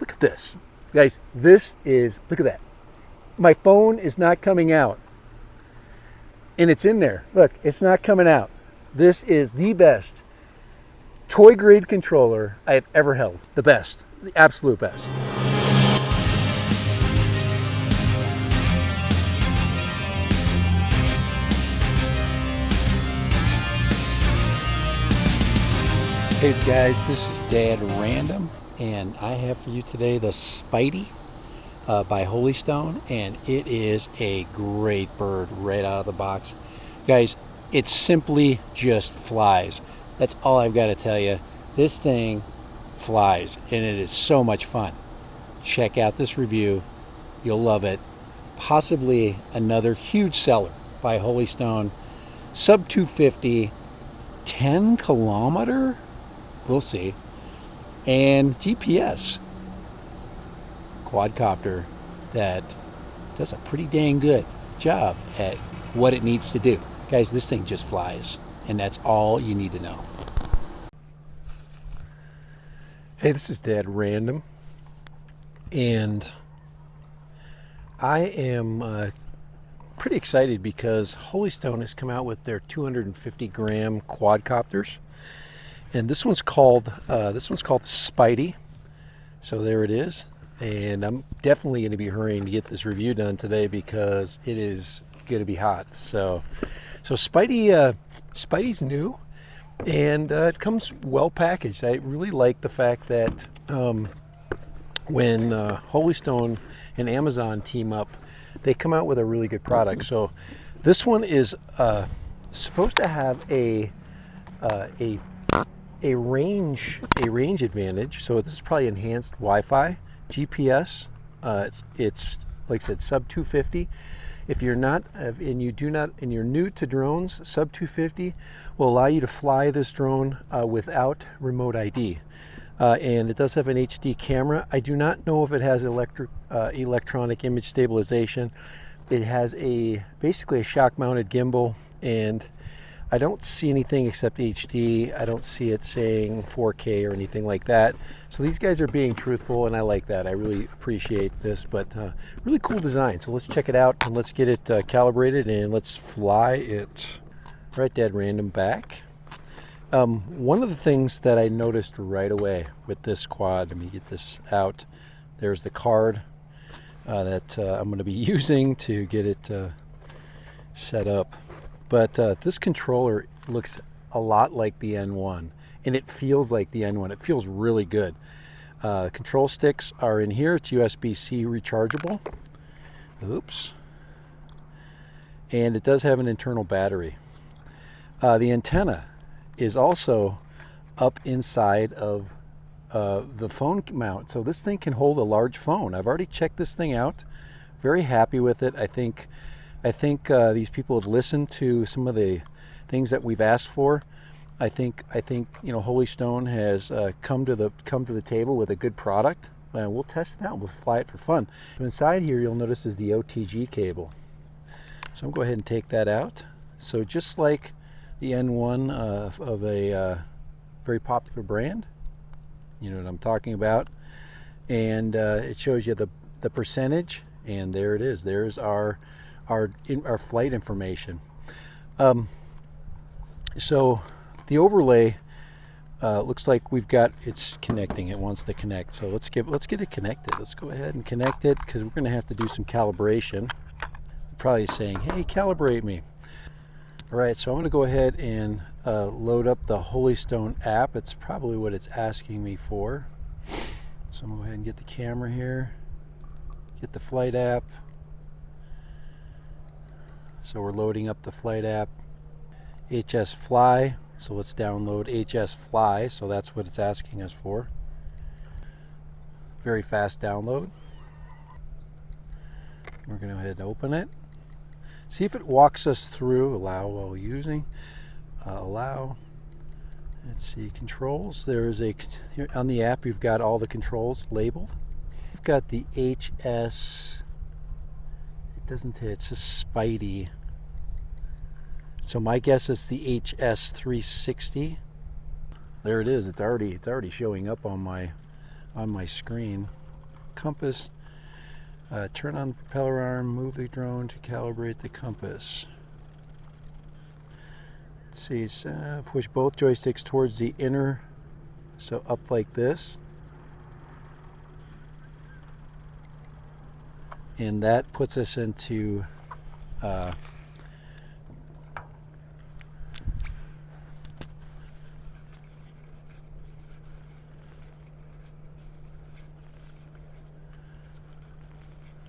look at this. Guys, look at that. My phone is not coming out. And it's in there. Look, it's not coming out. This is the best toy grade controller I have ever held. The best, the absolute best. Hey guys, this is Dad Random, and I have for you today the SPYDI by Holystone, and it is a great bird right out of the box. Guys, it simply just flies. That's all I've got to tell you. This thing flies, and it is so much fun. Check out this review. You'll love it. Possibly another huge seller by Holystone. Sub 250, 10 kilometer? We'll see. And GPS quadcopter that does a pretty dang good job at what it needs to do. Guys, this thing just flies, and that's all you need to know. Hey, this is Dad Random, and I am pretty excited because Holystone has come out with their 250 gram quadcopters. And this one's called SPYDI. So there it is. And I'm definitely going to be hurrying to get this review done today because it is going to be hot. So SPYDI's new, and it comes well packaged. I really like the fact that when Holystone and Amazon team up, they come out with a really good product. So this one is supposed to have a range advantage. So this is probably enhanced Wi-Fi, GPS. It's like I said, sub 250. If you're not and you're new to drones, sub 250 will allow you to fly this drone without remote ID. And it does have an HD camera. I do not know if it has electronic image stabilization. It has basically a shock mounted gimbal, and I don't see anything except HD. I don't see it saying 4K or anything like that. So these guys are being truthful, and I like that. I really appreciate this, but really cool design. So let's check it out, and let's get it calibrated, and let's fly it. All right, Dad Random back. One of the things that I noticed right away with this quad, let me get this out. There's the card that I'm going to be using to get it set up. But this controller looks a lot like the N1, and it feels like the N1. It feels really good. Control sticks are in here. It's USB-C rechargeable. Oops. And it does have an internal battery. The antenna is also up inside of the phone mount. So this thing can hold a large phone. I've already checked this thing out. Very happy with it. I think these people have listened to some of the things that we've asked for. I think Holystone has come to the table with a good product, and we'll test it out. We'll fly it for fun. Inside here, you'll notice is the OTG cable. So I'm going to go ahead and take that out. So just like the N1 of a very popular brand, you know what I'm talking about, and it shows you the percentage, and there it is. There's our flight information. So the overlay looks like it's connecting. It wants to connect. So let's get it connected. Let's go ahead and connect it, because we're going to have to do some calibration. Probably saying, hey, calibrate me. All right, so I'm going to go ahead and load up the Holystone app. It's probably what it's asking me for. So I'm going to go ahead and get the camera here, get the flight app. So we're loading up the flight app, HS Fly. So let's download HS Fly. So that's what it's asking us for. Very fast download. We're going to go ahead and open it. See if it walks us through. Allow while using. Allow. Let's see, controls. There is on the app, you've got all the controls labeled. You've got the HS. It says SPYDI. So my guess is the HS360. There it is. It's already showing up on my screen. compass. Turn on the propeller arm, move the drone to calibrate the compass. Let's see, push both joysticks towards the inner, so up like this. And that puts us into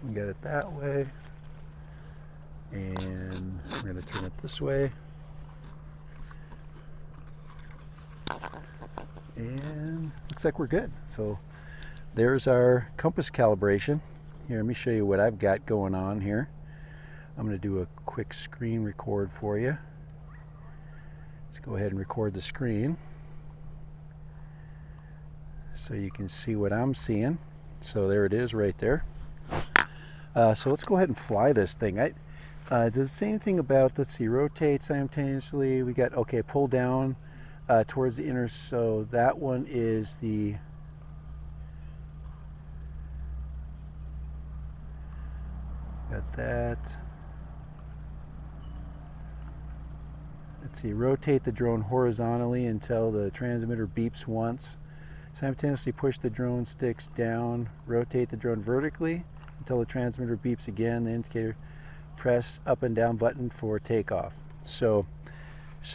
we got it that way, and we're going to turn it this way, and looks like we're good. So there's our compass calibration. Here, let me show you what I've got going on here. I'm going to do a quick screen record for you. Let's go ahead and record the screen so you can see what I'm seeing. So there it is right there. So let's go ahead and fly this thing. Does it say anything about, let's see, rotate simultaneously? We got, okay, pull down towards the inner, so that one is the, got that. Let's see, rotate the drone horizontally until the transmitter beeps once. Simultaneously push the drone sticks down, rotate the drone vertically until the transmitter beeps again. The indicator, press up and down button for takeoff. So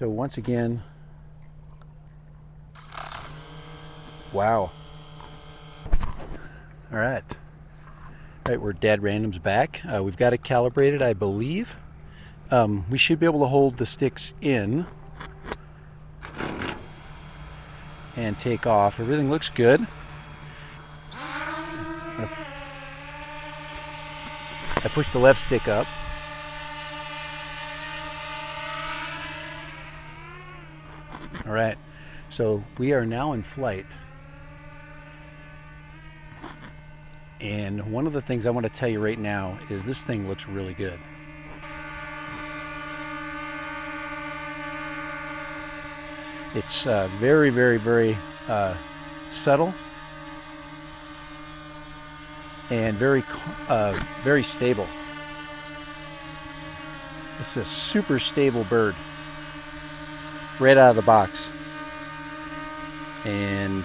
once again, wow. All right, we're Dad Random's back. We've got it calibrated, I believe. We should be able to hold the sticks in and take off. Everything looks good. I push the left stick up. All right, so we are now in flight. And one of the things I want to tell you right now is this thing looks really good. It's very, very, very subtle and very stable. This is a super stable bird right out of the box. And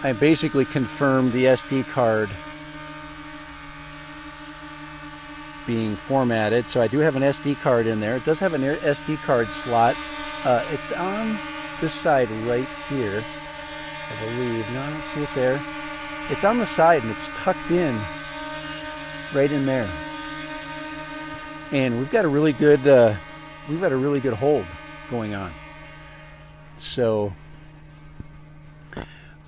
I basically confirmed the SD card being formatted. So I do have an SD card in there. It does have an SD card slot. It's on this side right here, I believe. No, I don't see it there. It's on the side and it's tucked in right in there. And we've got a really good hold going on. So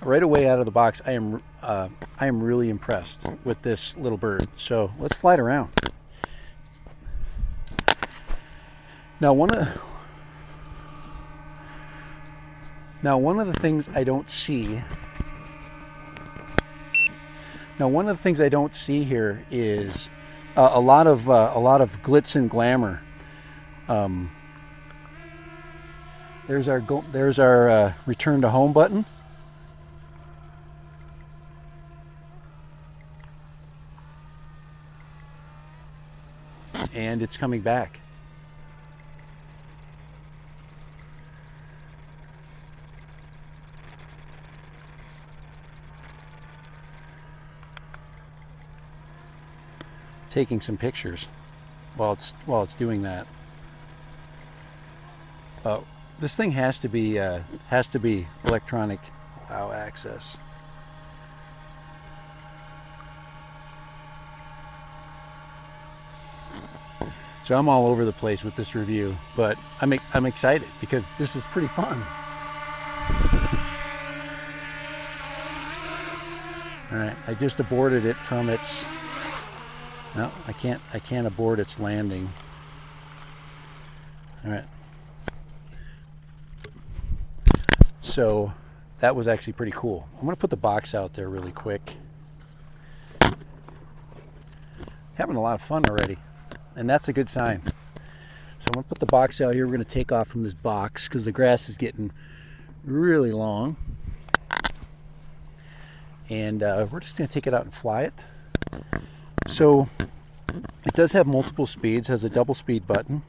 right away out of the box, I am really impressed with this little bird. So let's fly it around. Now one of the things I don't see. Now one of the things I don't see here is a lot of glitz and glamour. There's our return to home button. And it's coming back. Taking some pictures while it's doing that. This thing has to be electronic allow access. So I'm all over the place with this review, but I'm excited because this is pretty fun. All right, I just aborted it from its. No, I can't abort its landing. All right. So that was actually pretty cool. I'm gonna put the box out there really quick. Having a lot of fun already, and that's a good sign. So I'm gonna put the box out here. We're gonna take off from this box because the grass is getting really long. and we're just going to take it out and fly it. So it does have multiple speeds, has a double speed button,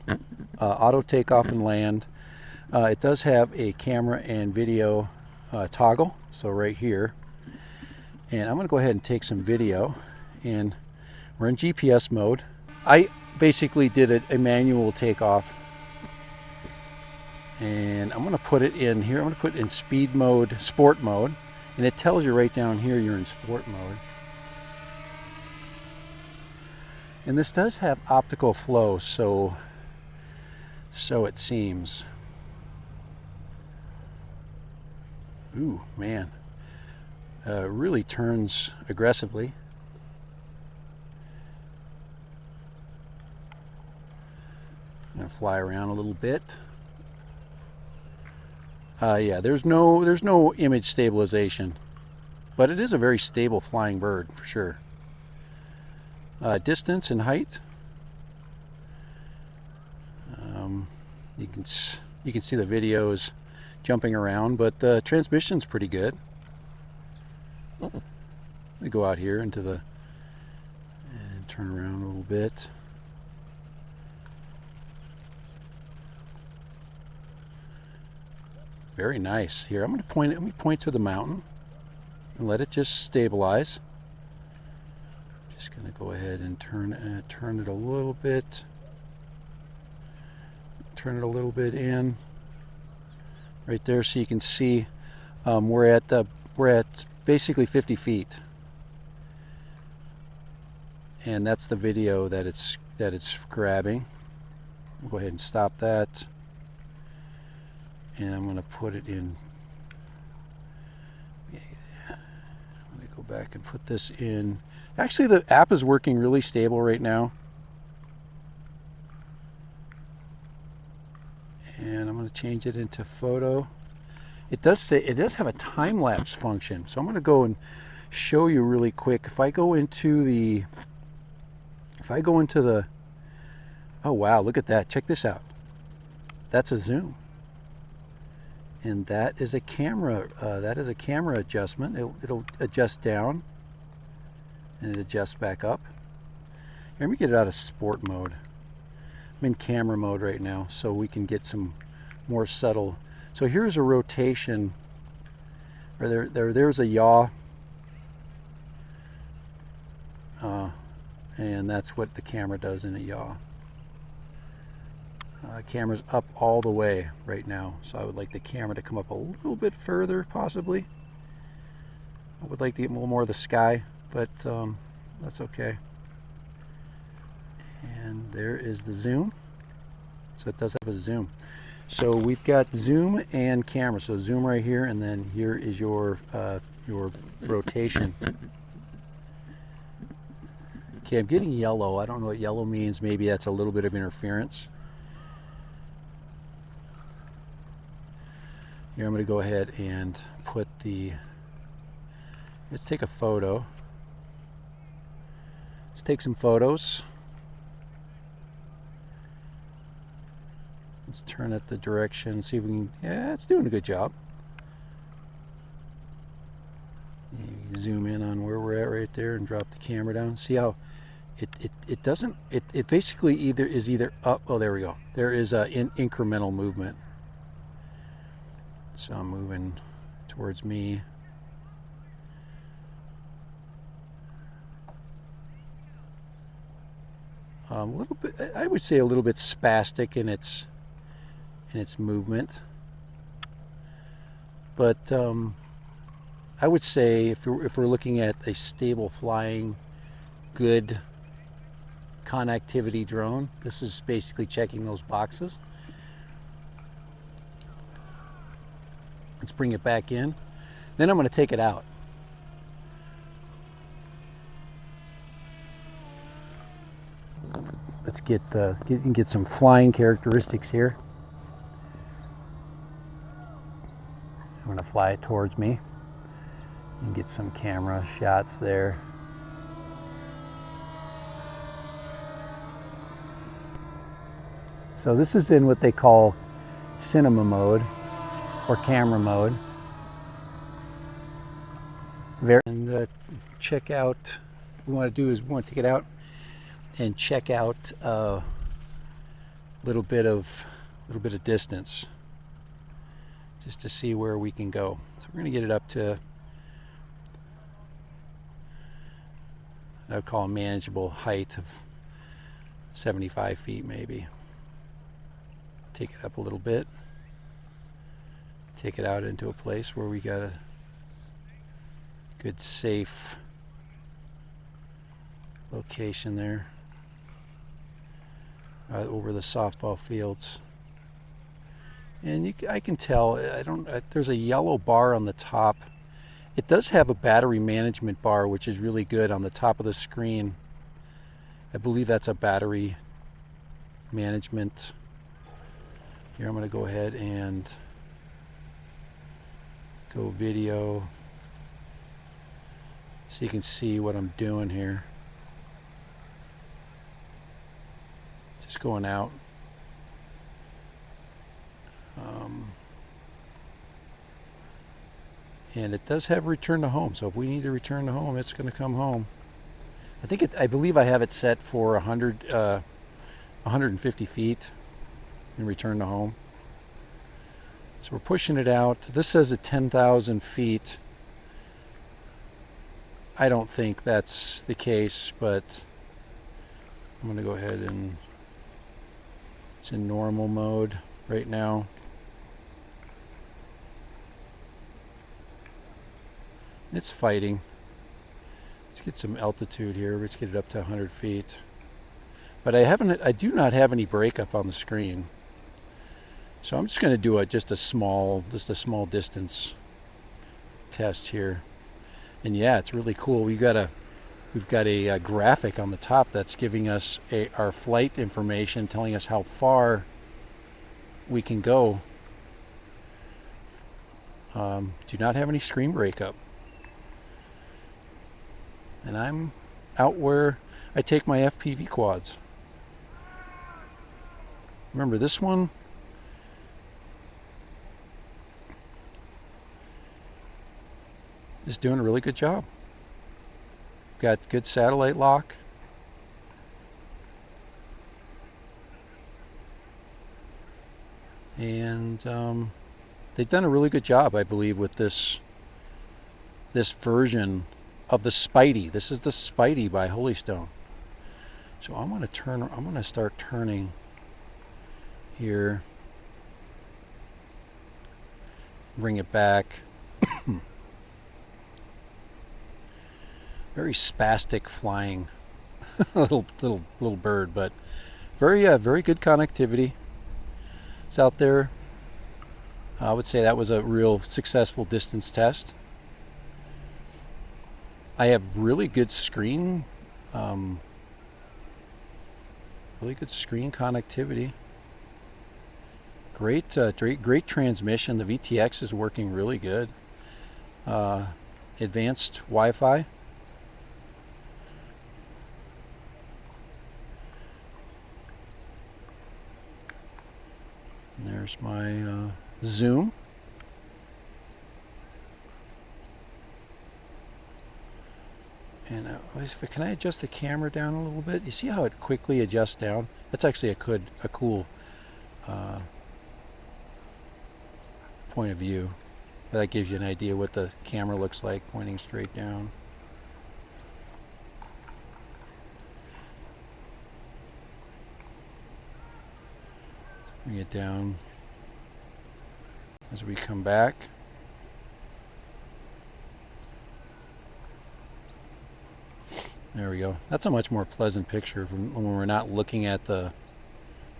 auto takeoff and land. It does have a camera and video toggle, so right here. And I'm going to go ahead and take some video, and we're in GPS mode. I basically did a manual takeoff, and I'm going to put it in here. I'm going to put it in speed mode, sport mode, and it tells you right down here you're in sport mode. And this does have optical flow, so it seems. Ooh, man. Really turns aggressively. I'm gonna fly around a little bit. Yeah, there's no image stabilization, but it is a very stable flying bird for sure. Distance and height. You can see the videos jumping around, but the transmission's pretty good. We go out here into the and turn around a little bit. Very nice. Here, I'm going to point it. Let me point to the mountain and let it just stabilize. Just going to go ahead and turn it a little bit. Turn it a little bit in. Right there, so you can see we're at basically 50 feet, and that's the video that it's grabbing. I'll go ahead and stop that, and I'm going to put it in. I'm going to go back and put this in. Actually, the app is working really stable right now, and I'm going to change it into photo. It does have a time lapse function, so I'm going to go and show you really quick. If I go into the, oh wow, look at that! Check this out. That's a zoom, and that is a camera. That is a camera adjustment. It'll adjust down, and it adjusts back up. Here, let me get it out of sport mode. I'm in camera mode right now, so we can get some more subtle. So here's a rotation, or there's a yaw, and that's what the camera does in a yaw. Camera's up all the way right now, so I would like the camera to come up a little bit further, possibly. I would like to get a little more of the sky, but that's okay. And there is the zoom. So it does have a zoom. So we've got zoom and camera. So zoom right here, and then here is your rotation. Okay, I'm getting yellow. I don't know what yellow means. Maybe that's a little bit of interference. Here I'm going to go ahead and put the, let's take a photo. Let's take some photos. Let's turn it the direction, see if we can, yeah, it's doing a good job. You zoom in on where we're at right there and drop the camera down. See how it doesn't, it basically is either up, oh there we go. There is an incremental movement. So I'm moving towards me. A little bit, I would say a little bit spastic in its movement, but I would say if we're looking at a stable flying, good connectivity drone, this is basically checking those boxes. Let's bring it back in. Then I'm going to take it out. Let's get some flying characteristics here. I'm going to fly it towards me and get some camera shots there. So this is in what they call cinema mode or camera mode. And check out, what we want to do is we want to take it out and check out a little bit of distance, just to see where we can go. So we're going to get it up to, I would call a manageable height of 75 feet maybe. Take it up a little bit. Take it out into a place where we got a good safe location there, over the softball fields. And I can tell, there's a yellow bar on the top. It does have a battery management bar, which is really good on the top of the screen. I believe that's a battery management. Here, I'm going to go ahead and go video so you can see what I'm doing here. Just going out. And it does have return to home, so if we need to return to home, it's going to come home. I believe I have it set for 150 feet in return to home. So we're pushing it out. This says at 10,000 feet. I don't think that's the case, but I'm going to go ahead and it's in normal mode right now. It's fighting. Let's get some altitude here. Let's get it up to 100 feet. But I do not have any breakup on the screen. So I'm just going to do just a small distance test here. And yeah, it's really cool. We've got a graphic on the top that's giving us our flight information, telling us how far we can go. Do not have any screen breakup. And I'm out where I take my FPV quads. Remember, this one is doing a really good job. Got good satellite lock. And they've done a really good job, I believe, with this version of the SPYDI. This is the SPYDI by Holystone. So I'm going to start turning here. Bring it back. Very spastic flying little bird, but very good connectivity. It's out there. I would say that was a real successful distance test. I have really good screen connectivity. Great transmission. The VTX is working really good. Advanced Wi-Fi. And there's my zoom. And can I adjust the camera down a little bit? You see how it quickly adjusts down? That's actually a cool point of view. That gives you an idea what the camera looks like pointing straight down. Bring it down as we come back. There we go. That's a much more pleasant picture when we're not looking at the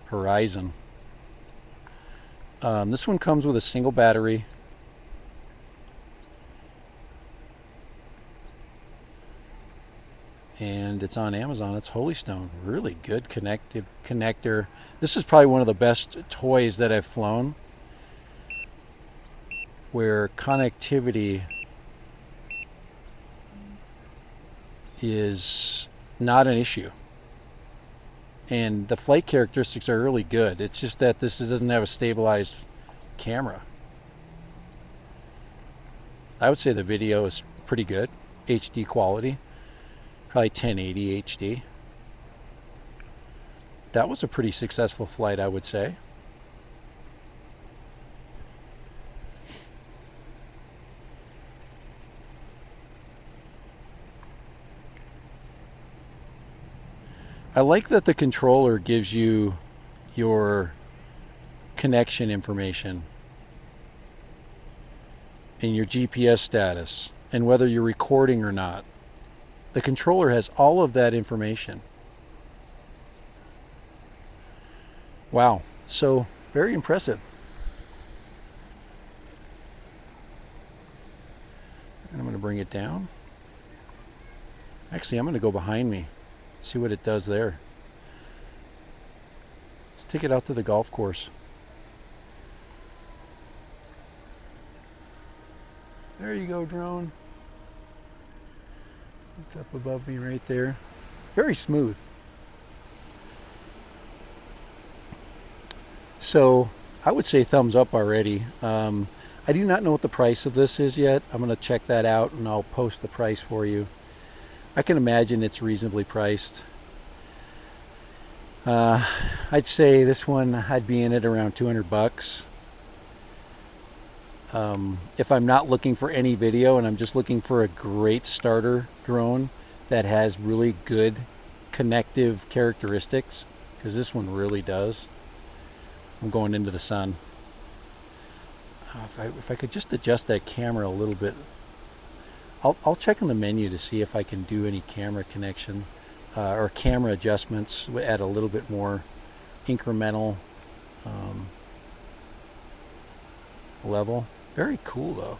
horizon. This one comes with a single battery. And it's on Amazon. It's Holystone. Really good connector. This is probably one of the best toys that I've flown, where connectivity is not an issue. And the flight characteristics are really good. It's just that this doesn't have a stabilized camera. I would say the video is pretty good. HD quality. Probably 1080 HD. That was a pretty successful flight, I would say. I like that the controller gives you your connection information and your GPS status and whether you're recording or not. The controller has all of that information. Wow, so very impressive. And I'm going to bring it down. Actually, I'm going to go behind me, see what it does there. Let's take it out to the golf course. There you go, drone. It's up above me right there. Very smooth. So I would say thumbs up already. I do not know what the price of this is yet. I'm going to check that out and I'll post the price for you. I can imagine it's reasonably priced. I'd say this one, I'd be in it around 200 bucks. If I'm not looking for any video and I'm just looking for a great starter drone that has really good connective characteristics, because this one really does. I'm going into the sun. If I could just adjust that camera a little bit, I'll check in the menu to see if I can do any camera connection or camera adjustments at a little bit more incremental level. Very cool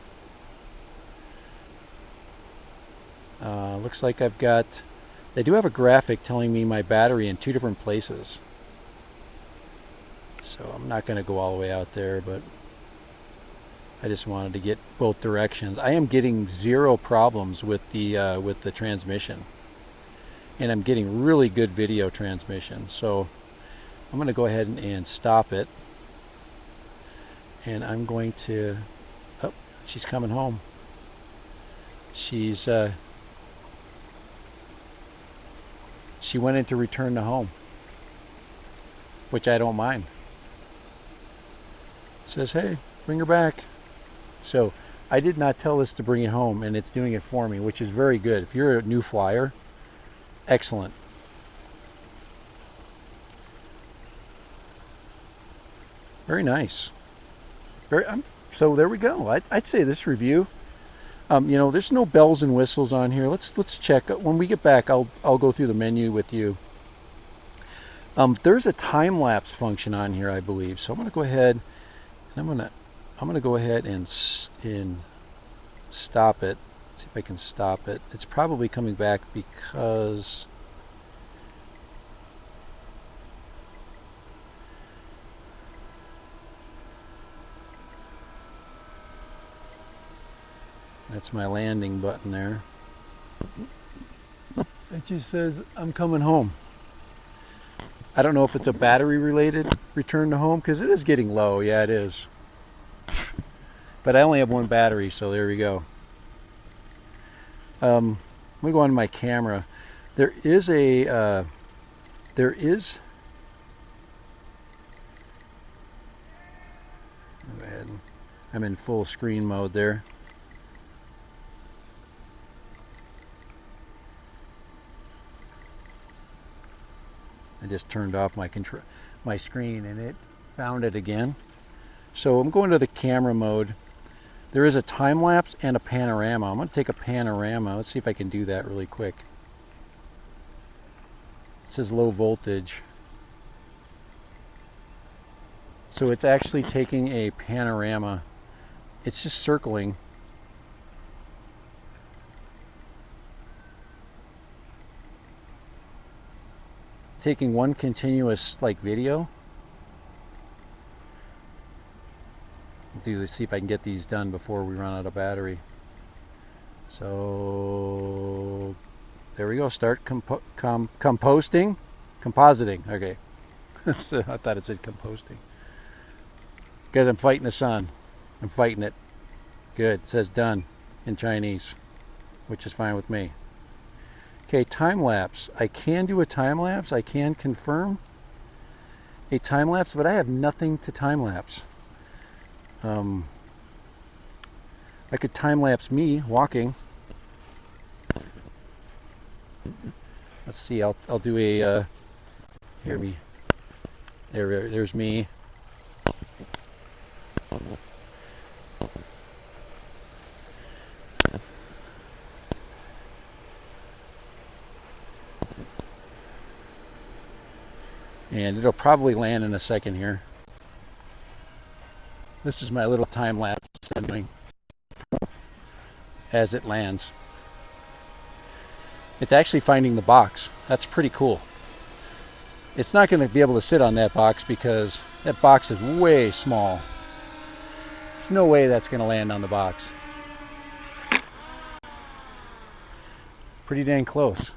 though. Looks like I've got, they do have a graphic telling me my battery in 2 different places. So I'm not going to go all the way out there, but I just wanted to get both directions. I am getting 0 problems with the transmission, and I'm getting really good video transmission. So I'm going to go ahead and stop it, and I'm going to. Oh, she's coming home. She went into return to home, which I don't mind. It says, hey, bring her back. So I did not tell this to bring it home, and it's doing it for me, which is very good. If you're a new flyer, excellent. Very nice. So there we go. I'd say this review. You know, there's no bells and whistles on here. Let's check. When we get back, I'll go through the menu with you. There's a time lapse function on here, I believe. So I'm going to go ahead. I'm gonna go ahead and stop it. Let's see if I can stop it. It's probably coming back because that's my landing button there. It just says I'm coming home. I don't know if it's a battery related return to home, because it is getting low. Yeah, it is. But I only have 1 battery, so there we go. Let me go on my camera. There is a go ahead. I'm in full screen mode there. I just turned off my screen and it found it again. So I'm going to the camera mode. There is a time lapse and a panorama. I'm going to take a panorama. Let's see if I can do that really quick. It says low voltage. So it's actually taking a panorama. It's just circling. Taking one continuous video. Let's see if I can get these done before we run out of battery. So there we go. Start compositing. Okay. So I thought it said composting. Guys, I'm fighting the sun. I'm fighting it. Good. It says done in Chinese. which is fine with me. Okay, time lapse. I can do a time lapse. I can confirm a time lapse, but I have nothing to time lapse. I could time lapse me walking. Let's see. I'll do a there's me. And it'll probably land in a second here. This is my little time lapse as it lands. It's actually finding the box. That's pretty cool. It's not going to be able to sit on that box because that box is way small. There's no way that's going to land on the box. Pretty dang close.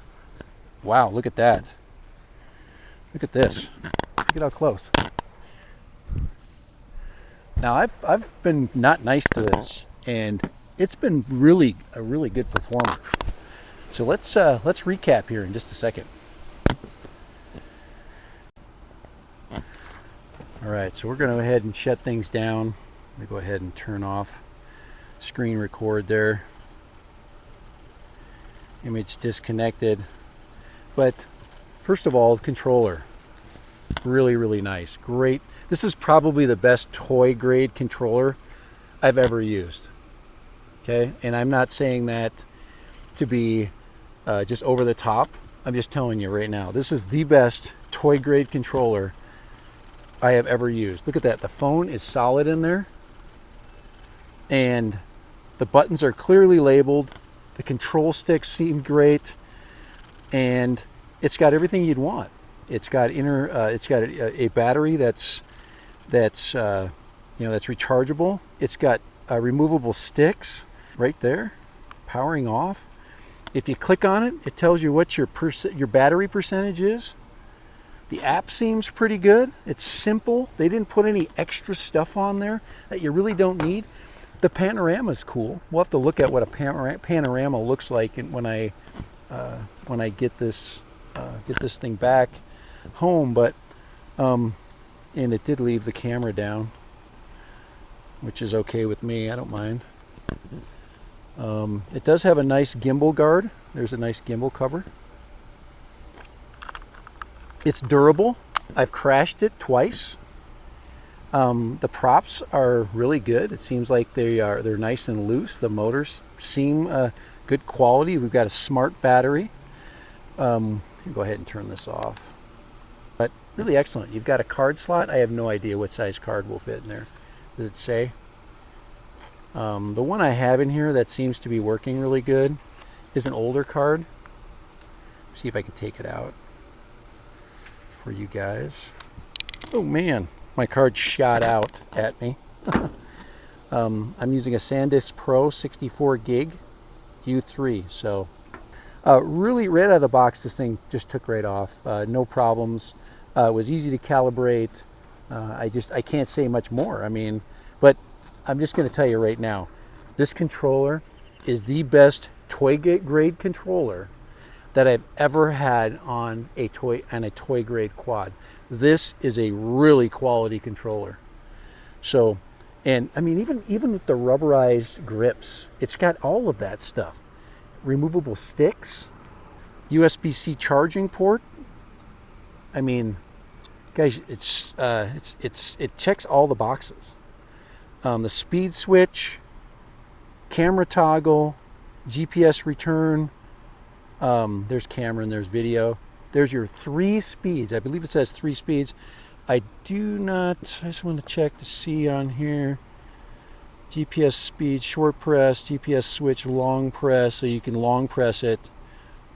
Wow, look at that. Look at this. Look at how close. Now I've been not nice to this, and it's been a really good performer. So let's recap here in just a second. All right, so we're going to go ahead and shut things down. Let me go ahead and turn off screen record there. Image disconnected. But first of all, the controller. Really nice. Great. This is probably the best toy grade controller I've ever used. Okay, and I'm not saying that to be just over the top. I'm just telling you right now, this is the best toy grade controller I have ever used. Look at that. The phone is solid in there, and the buttons are clearly labeled. The control sticks seem great, and it's got everything you'd want. It's got a battery that's rechargeable. It's got removable sticks right there, powering off. If you click on it, it tells you what your battery percentage is. The app seems pretty good. It's simple. They didn't put any extra stuff on there that you really don't need. The panorama is cool. We'll have to look at what a panorama looks like when I get this thing back home. But and it did leave the camera down, which is okay with me. I don't mind. It does have a nice gimbal guard. There's a nice gimbal cover. It's durable. I've crashed it twice. The props are really good. It seems like they're nice and loose. The motors seem good quality. We've got a smart battery. Go ahead and turn this off. But really excellent. You've got a card slot. I have no idea what size card will fit in there. Does it say? The one I have in here that seems to be working really good is an older card. See if I can take it out for you guys. Oh man, my card shot out at me. I'm using a SanDisk Pro 64 gig U3. So really right out of the box, this thing just took right off. No problems. It was easy to calibrate. I can't say much more. I mean, but I'm just going to tell you right now, this controller is the best toy grade controller that I've ever had on a toy grade quad. This is a really quality controller. So, and I mean, even with the rubberized grips, it's got all of that stuff. Removable sticks, USB-C charging port. I mean, guys, it checks all the boxes. The speed switch, camera toggle, GPS return. There's camera and there's video. There's your 3 speeds. I believe it says 3 speeds. I just want to check to see on here. GPS speed, short press, GPS switch, long press. So you can long press it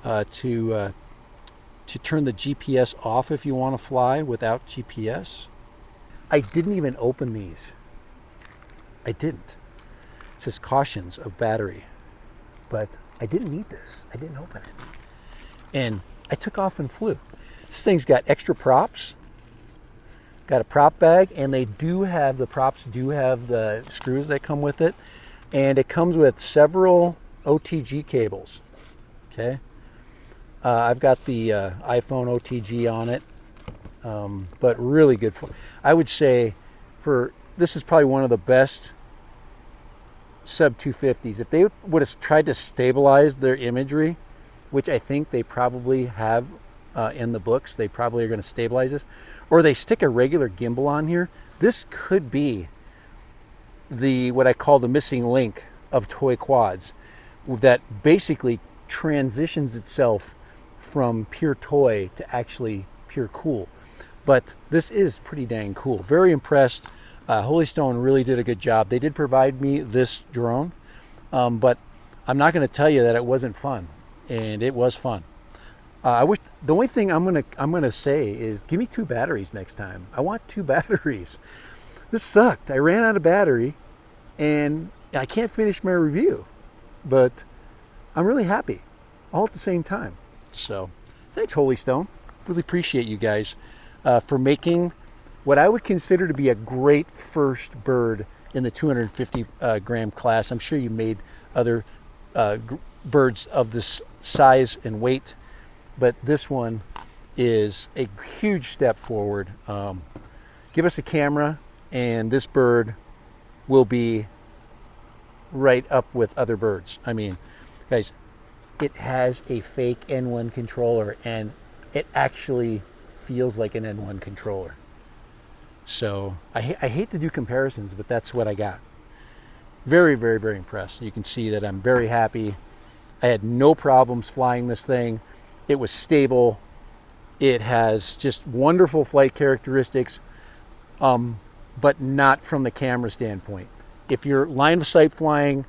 to turn the GPS off if you want to fly without GPS. I didn't even open these. I didn't. It says cautions of battery, but I didn't need this. I didn't open it. And I took off and flew. This thing's got extra props. Got a prop bag, and the props do have the screws that come with it. And it comes with several OTG cables. Okay, I've got the iPhone OTG on it, but really good. I would say this is probably one of the best sub 250s. If they would have tried to stabilize their imagery, which I think they probably have in the books, they probably are going to stabilize this, or they stick a regular gimbal on here, this could be what I call the missing link of toy quads, that basically transitions itself from pure toy to actually pure cool. But this is pretty dang cool. Very impressed. Holystone really did a good job. They did provide me this drone, but I'm not going to tell you that it wasn't fun, and it was fun. I wish the only thing I'm gonna say is give me 2 batteries next time. I want 2 batteries. This sucked. I ran out of battery, and I can't finish my review, but I'm really happy all at the same time. So thanks, Holystone. Really appreciate you guys for making what I would consider to be a great first bird in the 250 gram class. I'm sure you made other birds of this size and weight, but this one is a huge step forward. Give us a camera and this bird will be right up with other birds. I mean, guys, it has a fake N1 controller and it actually feels like an N1 controller. So I hate to do comparisons, but that's what I got. Very, very, very impressed. You can see that I'm very happy. I had no problems flying this thing. It was stable. It has just wonderful flight characteristics, but not from the camera standpoint. If you're line of sight flying,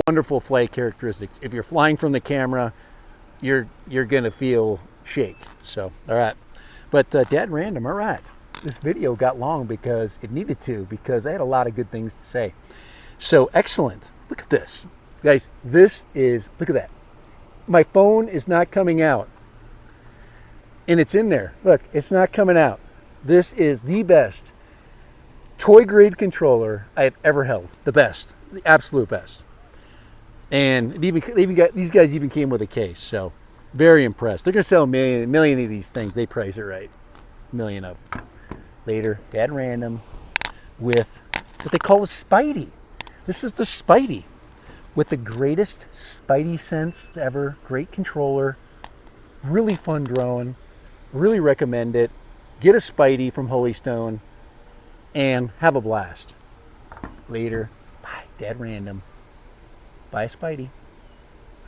wonderful flight characteristics. If you're flying from the camera, you're gonna feel shake. So, all right. But dead random, all right. This video got long because it needed to, because I had a lot of good things to say. So excellent. Look at this. Guys, look at that. My phone is not coming out. And it's in there. Look, it's not coming out. This is the best toy grade controller I've ever held. The best. The absolute best. And these guys even came with a case. So very impressed. They're going to sell a million of these things. They price it right. A million of them. Later, at random, with what they call a SPYDI. This is the SPYDI with the greatest SPYDI sense ever. Great controller, really fun drone. Really recommend it. Get a SPYDI from Holystone and have a blast. Later, bye. Dead random. Buy a SPYDI.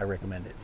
I recommend it.